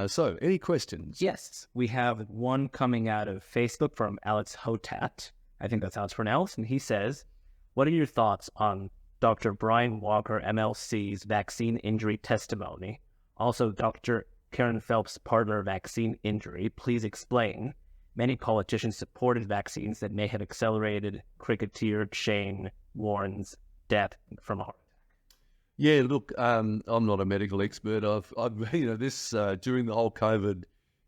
So, any questions? Yes, we have one coming out of Facebook from Alex Hotat. I think that's how it's pronounced. And he says, what are your thoughts on Dr. Brian Walker, MLC's vaccine injury testimony? Also, Dr. Karen Phelps' partner vaccine injury. Please explain. Many politicians supported vaccines that may have accelerated cricketer Shane Warne's death from a heart attack. Yeah, look, I'm not a medical expert. I've this during the whole COVID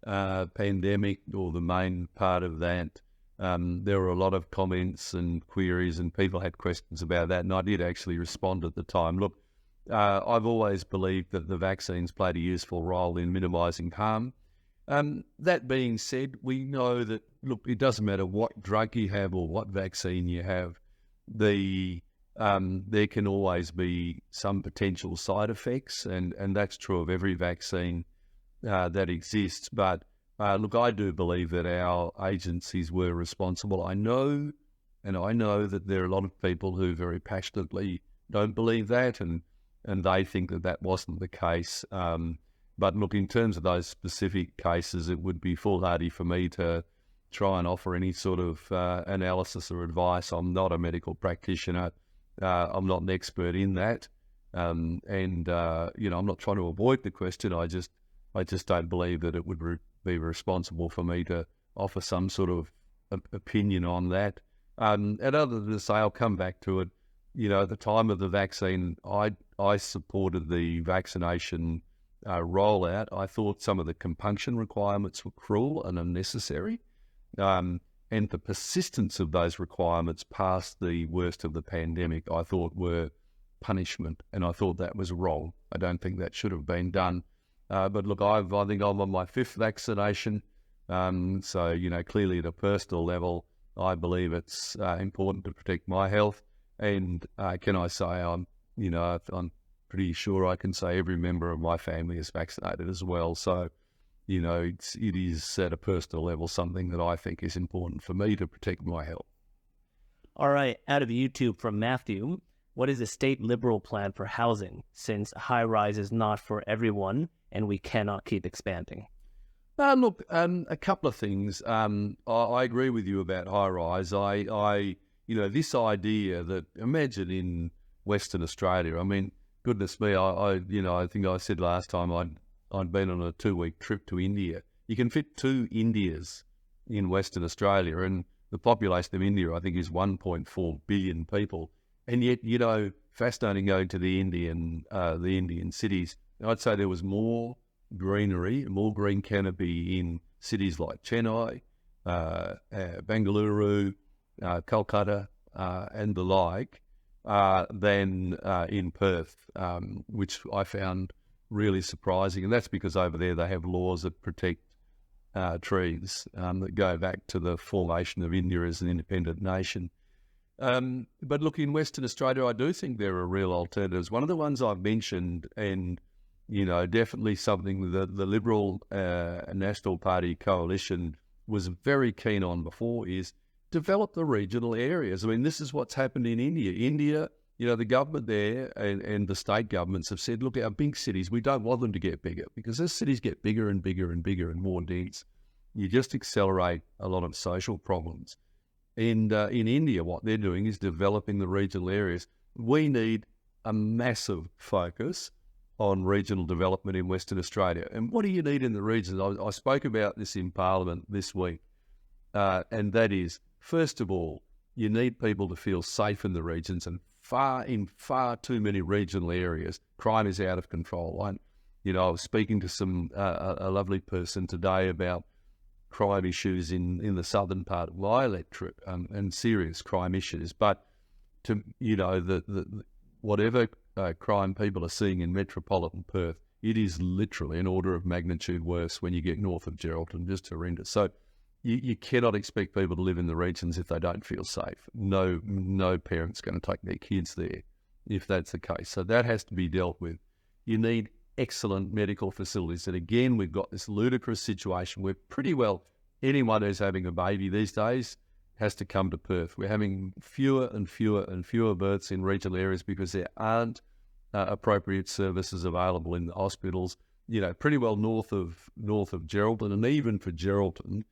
pandemic, or the main part of that, there were a lot of comments and queries, and people had questions about that, and I did actually respond at the time. Look, I've always believed that the vaccines played a useful role in minimising harm. That being said, we know that, look, it doesn't matter what drug you have or what vaccine you have, there can always be some potential side effects, and that's true of every vaccine that exists. But look, I do believe that our agencies were responsible. I know that there are a lot of people who very passionately don't believe that, and they think that that wasn't the case. But look, in terms of those specific cases, it would be foolhardy for me to try and offer any sort of analysis or advice. I'm not a medical practitioner. I'm not an expert in that. I'm not trying to avoid the question. I just don't believe that it would be responsible for me to offer some sort of opinion on that. And other than to say, I'll come back to it. At the time of the vaccine, I supported the vaccination rollout. I thought some of the compunction requirements were cruel and unnecessary. And the persistence of those requirements past the worst of the pandemic, I thought, were punishment, and I thought that was wrong. I don't think that should have been done. But look, I think I'm on my 5th vaccination, so clearly at a personal level, I believe it's important to protect my health. And can I say I'm pretty sure I can say every member of my family is vaccinated as well. So, it is at a personal level something that I think is important for me to protect my health. All right, out of YouTube from Matthew, what is the state Liberal plan for housing, since high-rise is not for everyone and we cannot keep expanding? Look, a couple of things. I agree with you about high-rise. This idea that, imagine in Western Australia, I mean, goodness me, I think I said last time I'd been on a 2-week trip to India. You can fit 2 Indias in Western Australia, and the population of India, I think, is 1.4 billion people. And yet, fascinating going to the Indian cities. I'd say there was more greenery, more green canopy in cities like Chennai, Bengaluru, Kolkata, and the like, than in Perth, which I found really surprising. And that's because over there they have laws that protect trees that go back to the formation of India as an independent nation. But look, in Western Australia, I do think there are real alternatives. One of the ones I've mentioned, and definitely something that the Liberal National Party coalition was very keen on before, is develop the regional areas. I mean, this is what's happened in India. India, the government there and the state governments have said, look, our big cities, we don't want them to get bigger, because as cities get bigger and bigger and bigger and more dense, you just accelerate a lot of social problems. And in India, what they're doing is developing the regional areas. We need a massive focus on regional development in Western Australia. And what do you need in the regions? I spoke about this in Parliament this week, and that is, first of all, you need people to feel safe in the regions, and in far too many regional areas, crime is out of control. I was speaking to a lovely person today about crime issues in the southern part of my electorate, and serious crime issues. But whatever crime people are seeing in metropolitan Perth, it is literally an order of magnitude worse when you get north of Geraldton, just horrendous. So you cannot expect people to live in the regions if they don't feel safe. No parent's going to take their kids there if that's the case. So that has to be dealt with. You need excellent medical facilities. And again, we've got this ludicrous situation where pretty well anyone who's having a baby these days has to come to Perth. We're having fewer and fewer and fewer births in regional areas because there aren't appropriate services available in the hospitals. pretty well north of Geraldton, and even for Geraldton,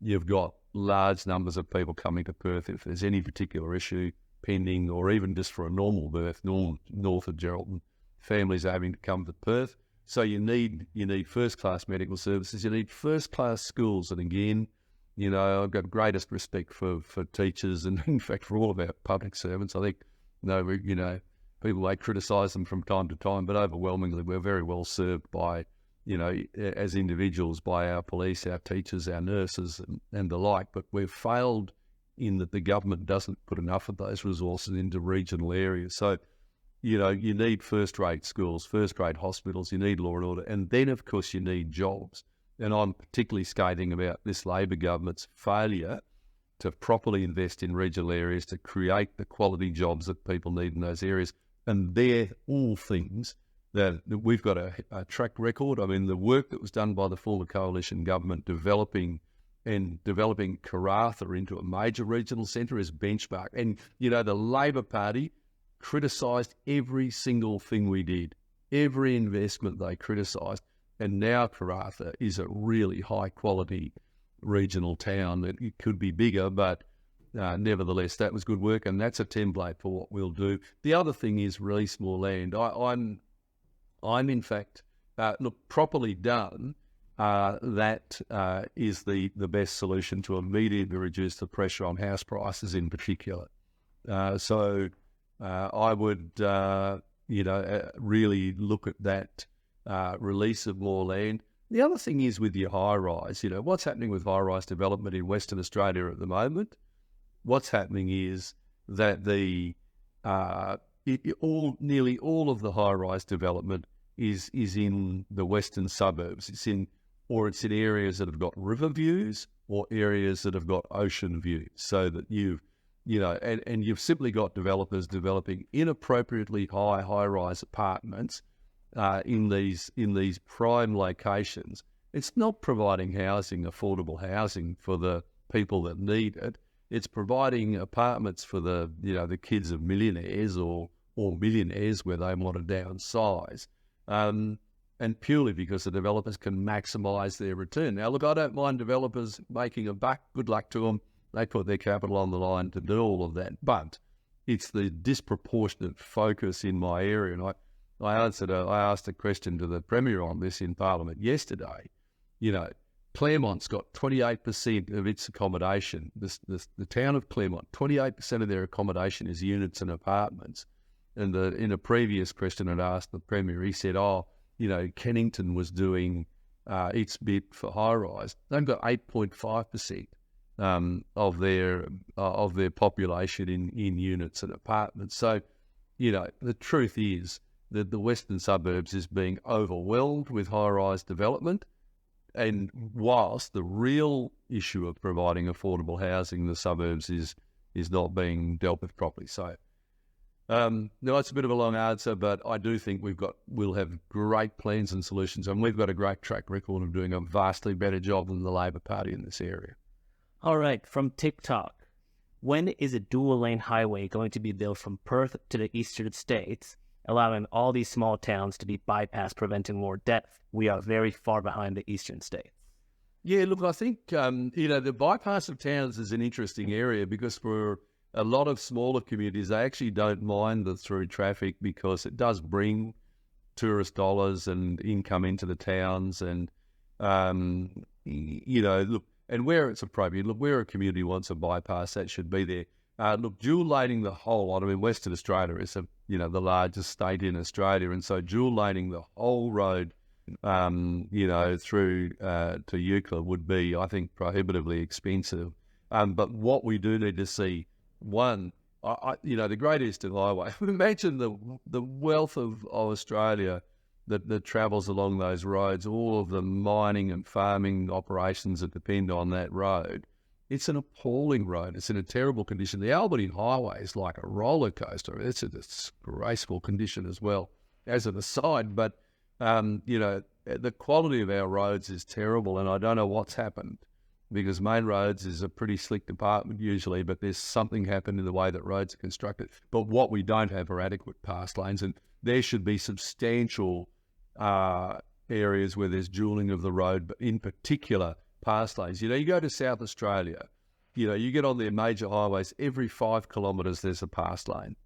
you've got large numbers of people coming to Perth if there's any particular issue pending, or even just for a normal birth, north of Geraldton, families are having to come to Perth. So you need first-class medical services, you need first-class schools, and again, I've got greatest respect for teachers, and in fact for all of our public servants. I think, people may criticise them from time to time, but overwhelmingly we're very well served by, as individuals, by our police, our teachers, our nurses, and the like. But we've failed in that the government doesn't put enough of those resources into regional areas. So, you need first-rate schools, first-rate hospitals, you need law and order, and then, of course, you need jobs. And I'm particularly scathing about this Labor government's failure to properly invest in regional areas to create the quality jobs that people need in those areas. And they're all things that we've got a track record. I mean, the work that was done by the former coalition government developing Karratha into a major regional centre is benchmark. And, the Labor Party criticised every single thing we did, every investment they criticised. And now Karratha is a really high-quality regional town. It could be bigger, but nevertheless, that was good work, and that's a template for what we'll do. The other thing is release more land. I'm in fact, properly done, that is the best solution to immediately reduce the pressure on house prices in particular. So I would, really look at that release of more land. The other thing is with your high-rise, what's happening with high-rise development in Western Australia at the moment? What's happening is that nearly all of the high-rise development is in the western suburbs. It's in areas that have got river views or areas that have got ocean views, so that you've simply got developers developing inappropriately high-rise apartments in these prime locations. It's not providing housing, affordable housing for the people that need it. It's providing apartments for the kids of millionaires or millionaires where they want to downsize, and purely because the developers can maximise their return. Now, look, I don't mind developers making a buck. Good luck to them. They put their capital on the line to do all of that. But it's the disproportionate focus in my area, and I asked a question to the Premier on this in Parliament yesterday. Claremont's got 28% of its accommodation. The town of Claremont, 28% of their accommodation is units and apartments. And in a previous question I'd asked the Premier, he said, Kennington was doing its bit for high-rise. They've got 8.5% of their population in units and apartments. So, the truth is that the western suburbs is being overwhelmed with high-rise development. And whilst the real issue of providing affordable housing in the suburbs is not being dealt with properly. So, no, it's a bit of a long answer, but I do think we'll have great plans and solutions, and we've got a great track record of doing a vastly better job than the Labor Party in this area. All right, from TikTok, when is a dual-lane highway going to be built from Perth to the eastern states, allowing all these small towns to be bypassed, preventing more death? We are very far behind the eastern states. Yeah, look, I think, the bypass of towns is an interesting area because for a lot of smaller communities, they actually don't mind the through traffic because it does bring tourist dollars and income into the towns. And, look, and where it's appropriate, look, where a community wants a bypass, that should be there. Look, dual laning the whole lot. I mean, Western Australia is the largest state in Australia, and so dual laning the whole road, through to Euclid would be, I think, prohibitively expensive. But what we do need to see, one, the Great Eastern Highway. Imagine the wealth of Australia that travels along those roads, all of the mining and farming operations that depend on that road. It's an appalling road. It's in a terrible condition. The Albany Highway is like a roller coaster. It's a disgraceful condition as well, as an aside. But, the quality of our roads is terrible, and I don't know what's happened, because main roads is a pretty slick department usually, but there's something happened in the way that roads are constructed. But what we don't have are adequate pass lanes, and there should be substantial areas where there's dualling of the road, but in particular, pass lanes. You go to South Australia, you get on their major highways, every 5 kilometres there's a pass lane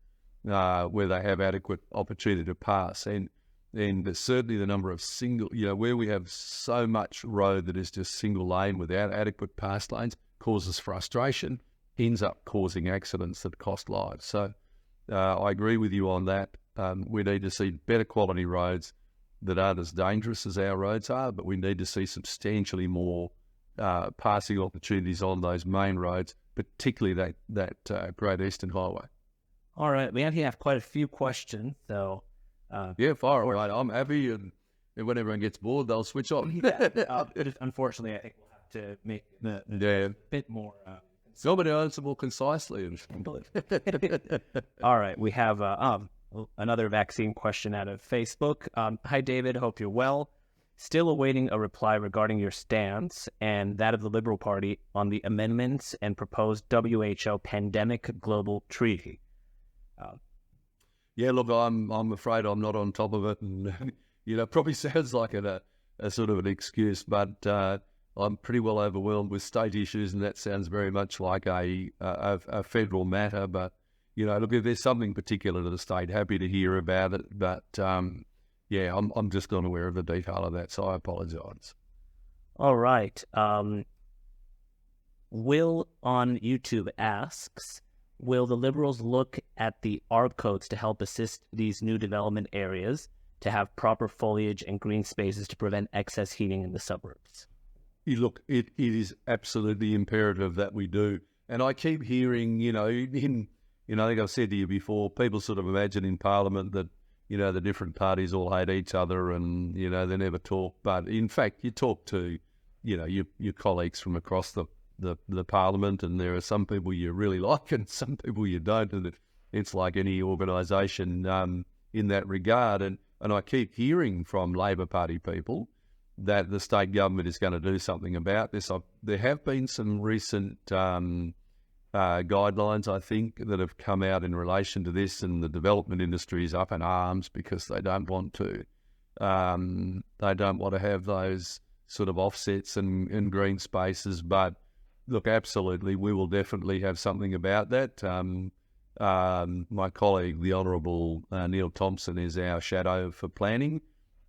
where they have adequate opportunity to pass. And there's certainly the number of single, where we have so much road that is just single lane without adequate pass lanes, causes frustration, ends up causing accidents that cost lives. So I agree with you on that. We need to see better quality roads that aren't as dangerous as our roads are, but we need to see substantially more passing opportunities on those main roads, particularly that Great Eastern Highway. All right, we actually have quite a few questions, so... fire away. I'm happy, and when everyone gets bored, they'll switch off. Unfortunately, I think we'll have to make a bit more... Somebody answer more concisely. All right, we have another vaccine question out of Facebook. Hi, David. Hope you're well. Still awaiting a reply regarding your stance and that of the Liberal Party on the amendments and proposed WHO pandemic global treaty. Look, I'm afraid I'm not on top of it, and probably sounds like a sort of an excuse, but I'm pretty well overwhelmed with state issues, and that sounds very much like a federal matter. But look, if there's something particular to the state, happy to hear about it. But I'm just not aware of the detail of that, so I apologise. All right. Will on YouTube asks, will the Liberals look at the ARB codes to help assist these new development areas to have proper foliage and green spaces to prevent excess heating in the suburbs? Look, it is absolutely imperative that we do. And I keep hearing, I think I've said to you before, people sort of imagine in Parliament that, the different parties all hate each other and, they never talk. But in fact, you talk to, your colleagues from across the Parliament, and there are some people you really like and some people you don't. And it's like any organisation in that regard. And I keep hearing from Labor Party people that the state government is going to do something about this. There have been some recent guidelines, I think, that have come out in relation to this, and the development industry is up in arms because they don't want to have those sort of offsets and green spaces. But look, absolutely, we will definitely have something about that. My colleague, the Honourable Neil Thompson, is our shadow for planning.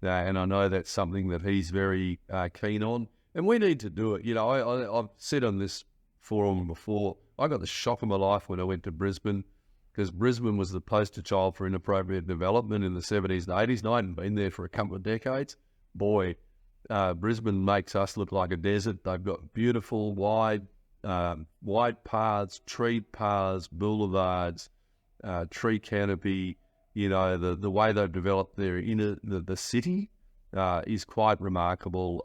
And I know that's something that he's very keen on. And we need to do it. I've said on this forum before, I got the shock of my life when I went to Brisbane, because Brisbane was the poster child for inappropriate development in the 70s and 80s, and I hadn't been there for a couple of decades. Boy, Brisbane makes us look like a desert. They've got beautiful, wide paths, tree paths, boulevards, tree canopy. The way they've developed their the city is quite remarkable.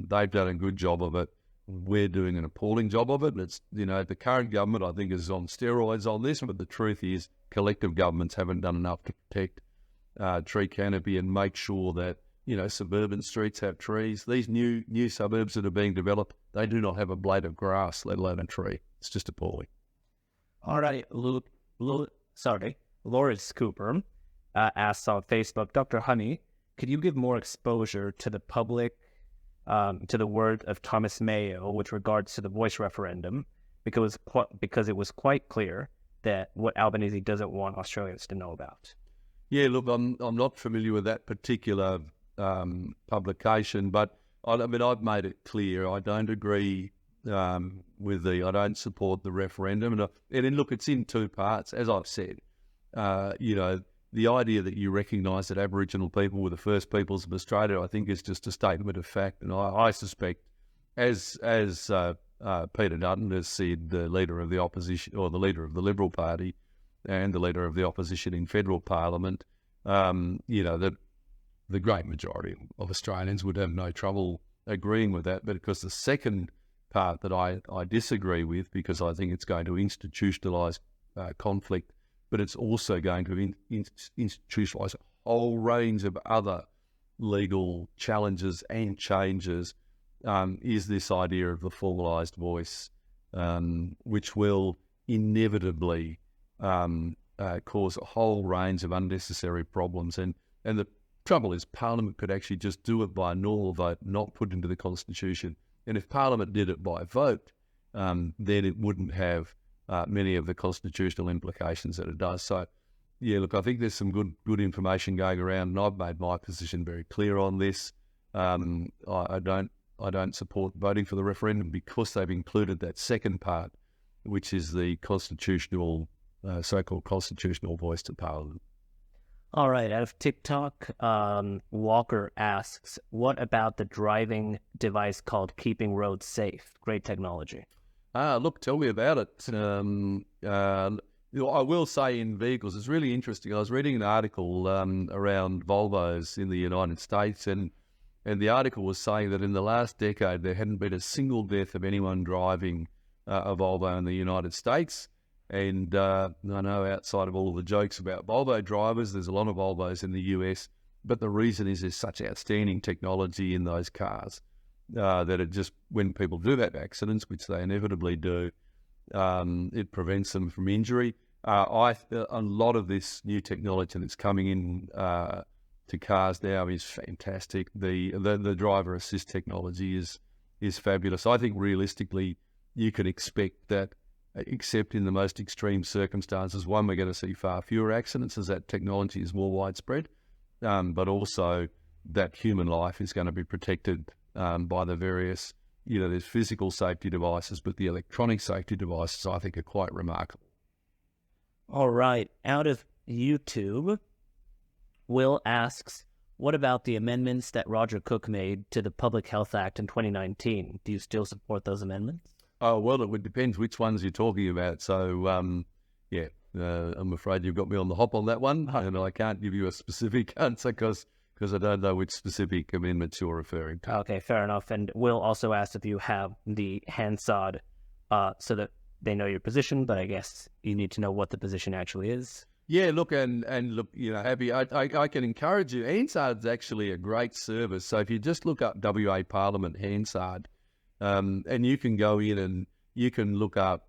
They've done a good job of it. We're doing an appalling job of it. It's the current government, I think, is on steroids on this, but the truth is collective governments haven't done enough to protect tree canopy and make sure that suburban streets have trees. These new suburbs that are being developed, they do not have a blade of grass, let alone a tree. It's just appalling. All right, Loris Cooper asks on Facebook, Dr. Honey, could you give more exposure to the public, to the word of Thomas Mayo with regards to the voice referendum, because it was quite clear that what Albanese doesn't want Australians to know about? Yeah, look, I'm not familiar with that particular publication, but I've made it clear I don't agree I don't support the referendum, and then look, it's in two parts, as I've said. The idea that you recognise that Aboriginal people were the first peoples of Australia, I think, is just a statement of fact. And I suspect, as Peter Dutton has said, the leader of the opposition, or the leader of the Liberal Party, and the leader of the opposition in federal Parliament, that the great majority of Australians would have no trouble agreeing with that. But because the second part that I disagree with, because I think it's going to institutionalise conflict, but it's also going to institutionalise a whole range of other legal challenges and changes, is this idea of the formalised voice, which will inevitably cause a whole range of unnecessary problems. And trouble is Parliament could actually just do it by a normal vote, not put into the Constitution. And if Parliament did it by vote, then it wouldn't have many of the constitutional implications that it does. So, yeah, look, I think there's some good information going around, and I've made my position very clear on this. I don't support voting for the referendum because they've included that second part, which is the constitutional, so-called constitutional voice to Parliament. All right, out of TikTok, Walker asks, what about the driving device called Keeping Roads Safe? Great technology. Look, tell me about it. I will say in vehicles, it's really interesting. I was reading an article around Volvos in the United States, and the article was saying that in the last decade, there hadn't been a single death of anyone driving a Volvo in the United States. And I know outside of all of the jokes about Volvo drivers, there's a lot of Volvos in the US, but the reason is there's such outstanding technology in those cars that it just, when people do have accidents, which they inevitably do, it prevents them from injury. A lot of this new technology that's coming in to cars now is fantastic. The driver assist technology is fabulous. I think realistically, you can expect that, except in the most extreme circumstances, one, we're going to see far fewer accidents as that technology is more widespread, but also that human life is going to be protected by the various, there's physical safety devices, but the electronic safety devices I think are quite remarkable. All right, out of YouTube, Will asks, what about the amendments that Roger Cook made to the Public Health Act in 2019? Do you still support those amendments? Oh, well, it depends which ones you're talking about. So, I'm afraid you've got me on the hop on that one, and I can't give you a specific answer because I don't know which specific amendments you're referring to. Okay, fair enough. And Will also asked if you have the Hansard so that they know your position, but I guess you need to know what the position actually is. Yeah, look, and look, Happy, I can encourage you. Hansard's actually a great service. So if you just look up WA Parliament Hansard, and you can go in and you can look up,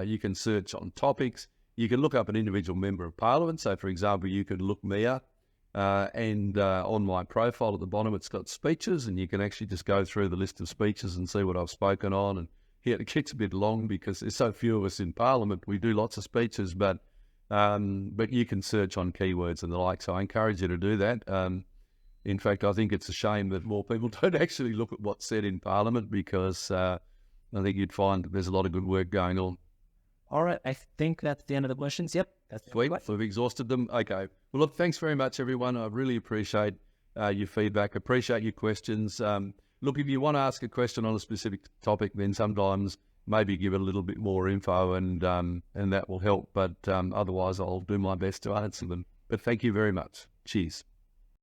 you can search on topics, you can look up an individual member of Parliament. So, for example, you could look me up, and on my profile at the bottom, it's got speeches, and you can actually just go through the list of speeches and see what I've spoken on. And yeah, it gets a bit long because there's so few of us in Parliament. We do lots of speeches, but you can search on keywords and the like. So I encourage you to do that. In fact, I think it's a shame that more people don't actually look at what's said in Parliament because I think you'd find that there's a lot of good work going on. All right, I think that's the end of the questions. Yep. That's sweet. We've exhausted them. Okay. Well, look, thanks very much, everyone. I really appreciate your feedback. Appreciate your questions. Look, if you want to ask a question on a specific topic, then sometimes maybe give it a little bit more info and that will help. But otherwise, I'll do my best to answer them. But thank you very much. Cheers.